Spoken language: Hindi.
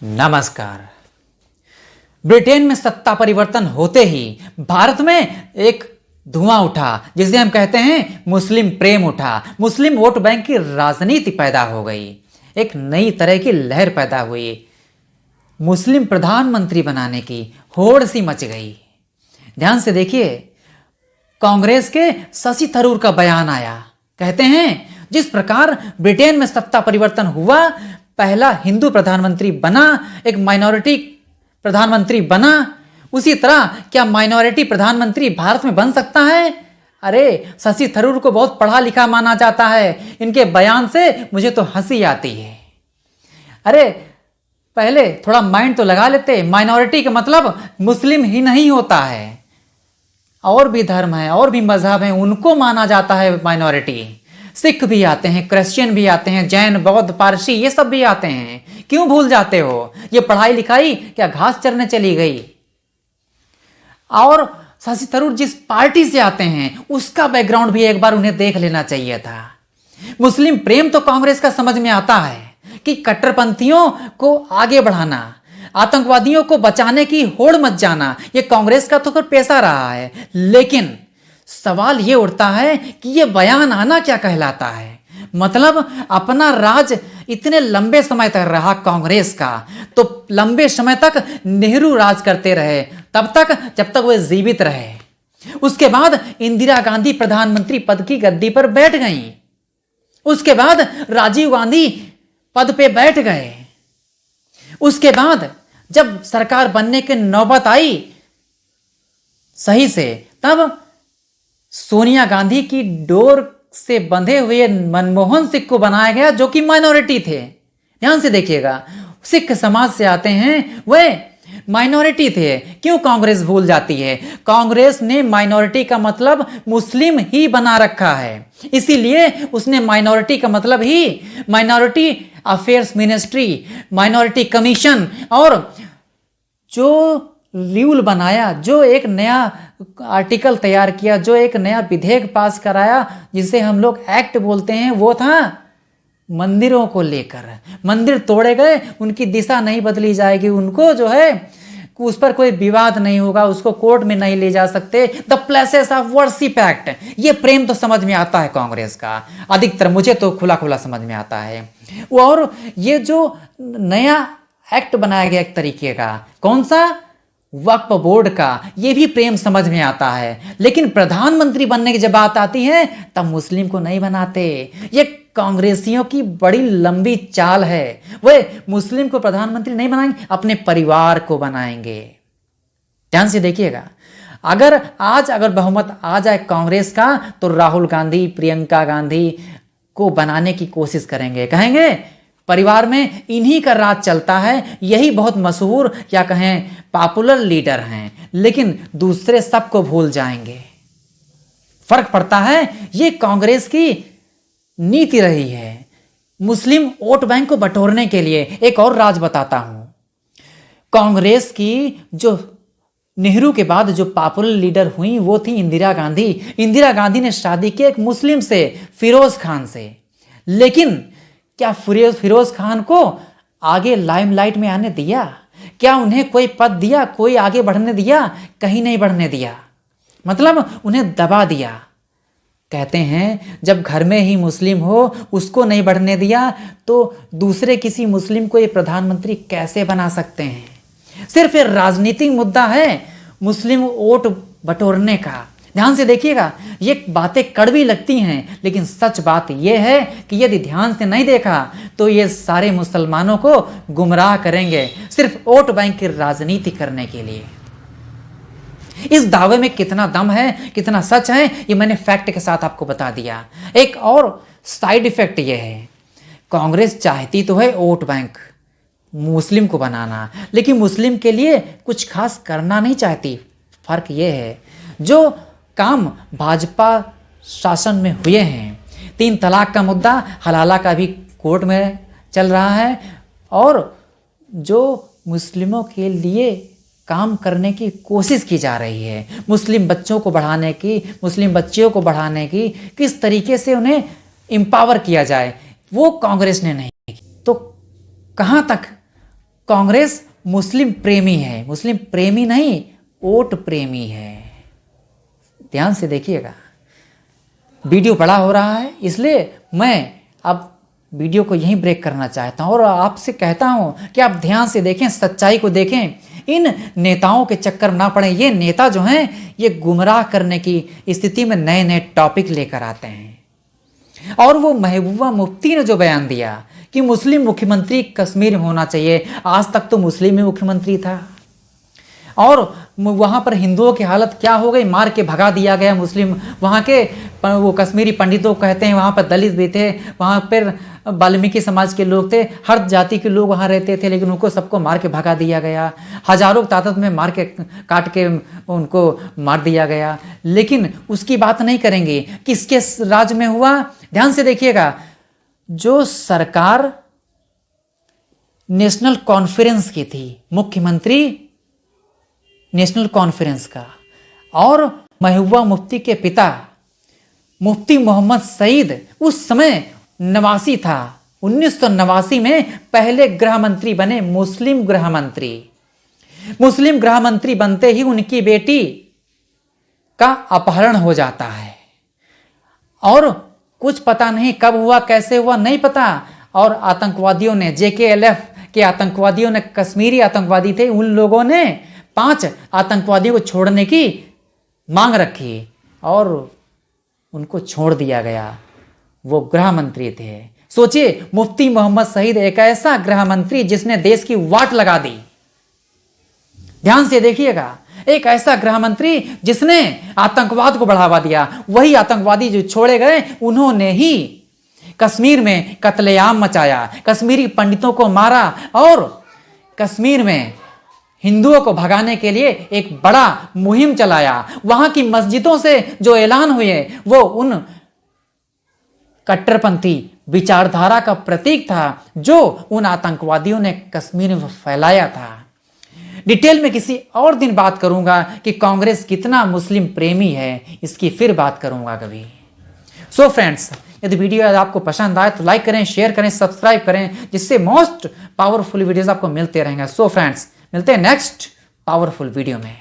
नमस्कार। ब्रिटेन में सत्ता परिवर्तन होते ही भारत में एक धुआं उठा, जिसे हम कहते हैं मुस्लिम प्रेम उठा। मुस्लिम वोट बैंक की राजनीति पैदा हो गई, एक नई तरह की लहर पैदा हुई। मुस्लिम प्रधानमंत्री बनाने की होड़ सी मच गई। ध्यान से देखिए, कांग्रेस के शशि थरूर का बयान आया। कहते हैं जिस प्रकार ब्रिटेन में सत्ता परिवर्तन हुआ, पहला हिंदू प्रधानमंत्री बना, एक माइनॉरिटी प्रधानमंत्री बना, उसी तरह क्या माइनॉरिटी प्रधानमंत्री भारत में बन सकता है? अरे, शशि थरूर को बहुत पढ़ा लिखा माना जाता है। इनके बयान से मुझे तो हंसी आती है। अरे, पहले थोड़ा माइंड तो लगा लेते। माइनॉरिटी का मतलब मुस्लिम ही नहीं होता है, और भी धर्म है, और भी मजहब है, उनको माना जाता है माइनॉरिटी। सिख भी आते हैं, क्रिश्चियन भी आते हैं, जैन, बौद्ध, पारसी, ये सब भी आते हैं। क्यों भूल जाते हो? ये पढ़ाई लिखाई क्या घास चरने चली गई? और शशि थरूर जिस पार्टी से आते हैं उसका बैकग्राउंड भी एक बार उन्हें देख लेना चाहिए था। मुस्लिम प्रेम तो कांग्रेस का समझ में आता है कि कट्टरपंथियों को आगे बढ़ाना, आतंकवादियों को बचाने की होड़ मच जाना, ये कांग्रेस का तो फिर पेशा रहा है। लेकिन सवाल ये उठता है कि ये बयान आना क्या कहलाता है? मतलब अपना राज इतने लंबे समय तक रहा कांग्रेस का, तो लंबे समय तक नेहरू राज करते रहे, तब तक जब तक वे जीवित रहे। उसके बाद इंदिरा गांधी प्रधानमंत्री पद की गद्दी पर बैठ गईं। उसके बाद राजीव गांधी पद पे बैठ गए। उसके बाद जब सरकार बनने की नौबत आई सही से, तब सोनिया गांधी की डोर से बंधे हुए मनमोहन सिंह को बनाया गया, जो कि माइनॉरिटी थे। ध्यान से देखिएगा, सिख समाज से आते हैं, वे माइनॉरिटी थे। क्यों कांग्रेस भूल जाती है? कांग्रेस ने माइनॉरिटी का मतलब मुस्लिम ही बना रखा है, इसीलिए उसने माइनॉरिटी का मतलब ही minority affairs ministry, minority commission और जो रूल बनाया, जो एक नया आर्टिकल तैयार किया, जो एक नया विधेयक पास कराया, जिसे हम लोग एक्ट बोलते हैं, वो था मंदिरों को लेकर। मंदिर तोड़े गए, उनकी दिशा नहीं बदली जाएगी, उनको जो है उस पर कोई विवाद नहीं होगा, उसको कोर्ट में नहीं ले जा सकते। The places of worship act, ये प्रेम तो समझ में आता है कांग्रेस का, अधिकतर मुझे तो खुला खुला समझ में आता है। और ये जो नया एक्ट बनाया गया एक तरीके का, कौन सा? वक्फ बोर्ड का, ये भी प्रेम समझ में आता है। लेकिन प्रधानमंत्री बनने की जब बात आती है तब मुस्लिम को नहीं बनाते। ये कांग्रेसियों की बड़ी लंबी चाल है। वे मुस्लिम को प्रधानमंत्री नहीं बनाएंगे, अपने परिवार को बनाएंगे। ध्यान से देखिएगा, अगर बहुमत आ जाए कांग्रेस का, तो राहुल गांधी, प्रियंका गांधी को बनाने की कोशिश करेंगे। कहेंगे परिवार में इन्हीं का राज चलता है, यही बहुत मशहूर या कहें पॉपुलर लीडर हैं, लेकिन दूसरे सबको भूल जाएंगे। फर्क पड़ता है, ये कांग्रेस की नीति रही है मुस्लिम वोट बैंक को बटोरने के लिए। एक और राज बताता हूं, कांग्रेस की जो नेहरू के बाद जो पॉपुलर लीडर हुई वो थी इंदिरा गांधी। इंदिरा गांधी ने शादी की एक मुस्लिम से, फिरोज खान से। लेकिन क्या फिरोज खान को आगे लाइमलाइट में आने दिया? क्या उन्हें कोई पद दिया? कोई आगे बढ़ने दिया? कहीं नहीं बढ़ने दिया, मतलब उन्हें दबा दिया। कहते हैं जब घर में ही मुस्लिम हो उसको नहीं बढ़ने दिया, तो दूसरे किसी मुस्लिम को ये प्रधानमंत्री कैसे बना सकते हैं? सिर्फ ये राजनीतिक मुद्दा है मुस्लिम वोट बटोरने का। ध्यान से देखिएगा, ये बातें कड़वी लगती हैं, लेकिन सच बात यह है कि यदि ध्यान से नहीं देखा तो ये सारे मुसलमानों को गुमराह करेंगे, सिर्फ वोट बैंक की राजनीति करने के लिए। इस दावे में कितना दम है, कितना सच है, ये मैंने फैक्ट के साथ आपको बता दिया। एक और साइड इफेक्ट ये है, कांग्रेस चाहती तो है वोट बैंक मुस्लिम को बनाना, लेकिन मुस्लिम के लिए कुछ खास करना नहीं चाहती। फर्क ये है, जो काम भाजपा शासन में हुए हैं, 3 तलाक का मुद्दा, हलाला का भी कोर्ट में चल रहा है, और जो मुस्लिमों के लिए काम करने की कोशिश की जा रही है, मुस्लिम बच्चों को बढ़ाने की, मुस्लिम बच्चियों को बढ़ाने की, किस तरीके से उन्हें एम्पावर किया जाए, वो कांग्रेस ने नहीं की। तो कहाँ तक कांग्रेस मुस्लिम प्रेमी है, मुस्लिम प्रेमी नहीं, वोट प्रेमी है। ध्यान से देखिएगा, वीडियो बड़ा हो रहा है इसलिए मैं अब वीडियो को यहीं ब्रेक करना चाहता हूं और आपसे कहता हूं कि आप ध्यान से देखें, सच्चाई को देखें, इन नेताओं के चक्कर में ना पड़े। ये नेता जो हैं ये गुमराह करने की स्थिति में नए नए टॉपिक लेकर आते हैं। और वो महबूबा मुफ्ती ने जो बयान दिया कि मुस्लिम मुख्यमंत्री कश्मीर में होना चाहिए, आज तक तो मुस्लिम ही मुख्यमंत्री था और वहाँ पर हिंदुओं की हालत क्या हो गई, मार के भगा दिया गया मुस्लिम। वहाँ के वो कश्मीरी पंडितों कहते हैं वहाँ पर दलित भी थे, वहाँ पर वाल्मीकि समाज के लोग थे, हर जाति के लोग वहाँ रहते थे, लेकिन उनको सबको मार के भगा दिया गया। हजारों की तादाद में मार के काट के उनको मार दिया गया। लेकिन उसकी बात नहीं करेंगे, किसके राज्य में हुआ। ध्यान से देखिएगा, जो सरकार नेशनल कॉन्फ्रेंस की थी, मुख्यमंत्री नेशनल कॉन्फ्रेंस का, और महबूबा मुफ्ती के पिता मुफ्ती मोहम्मद सईद उस समय नवासी था। 1989 में पहले गृह मंत्री बने, मुस्लिम गृह मंत्री। मुस्लिम गृह मंत्री बनते ही उनकी बेटी का अपहरण हो जाता है और कुछ पता नहीं कब हुआ, कैसे हुआ, नहीं पता। और आतंकवादियों ने, JKLF के आतंकवादियों ने, कश्मीरी आतंकवादी थे, उन लोगों ने 5 आतंकवादियों को छोड़ने की मांग रखी और उनको छोड़ दिया गया। वो गृह मंत्री थे। सोचिए, मुफ्ती मोहम्मद सईद एक ऐसा गृह मंत्री जिसने देश की वाट लगा दी। ध्यान से देखिएगा, एक ऐसा गृह मंत्री जिसने आतंकवाद को बढ़ावा दिया। वही आतंकवादी जो छोड़े गए, उन्होंने ही कश्मीर में कत्लेआम मचाया, कश्मीरी पंडितों को मारा और कश्मीर में हिंदुओं को भगाने के लिए एक बड़ा मुहिम चलाया। वहां की मस्जिदों से जो ऐलान हुए वो उन कट्टरपंथी विचारधारा का प्रतीक था जो उन आतंकवादियों ने कश्मीर में फैलाया था। डिटेल में किसी और दिन बात करूंगा कि कांग्रेस कितना मुस्लिम प्रेमी है, इसकी फिर बात करूंगा कभी। सो फ्रेंड्स, यदि वीडियो आपको पसंद आए तो लाइक करें, शेयर करें, सब्सक्राइब करें, जिससे मोस्ट पावरफुल वीडियोस आपको मिलते रहेंगे। सो फ्रेंड्स, मिलते हैं नेक्स्ट पावरफुल वीडियो में।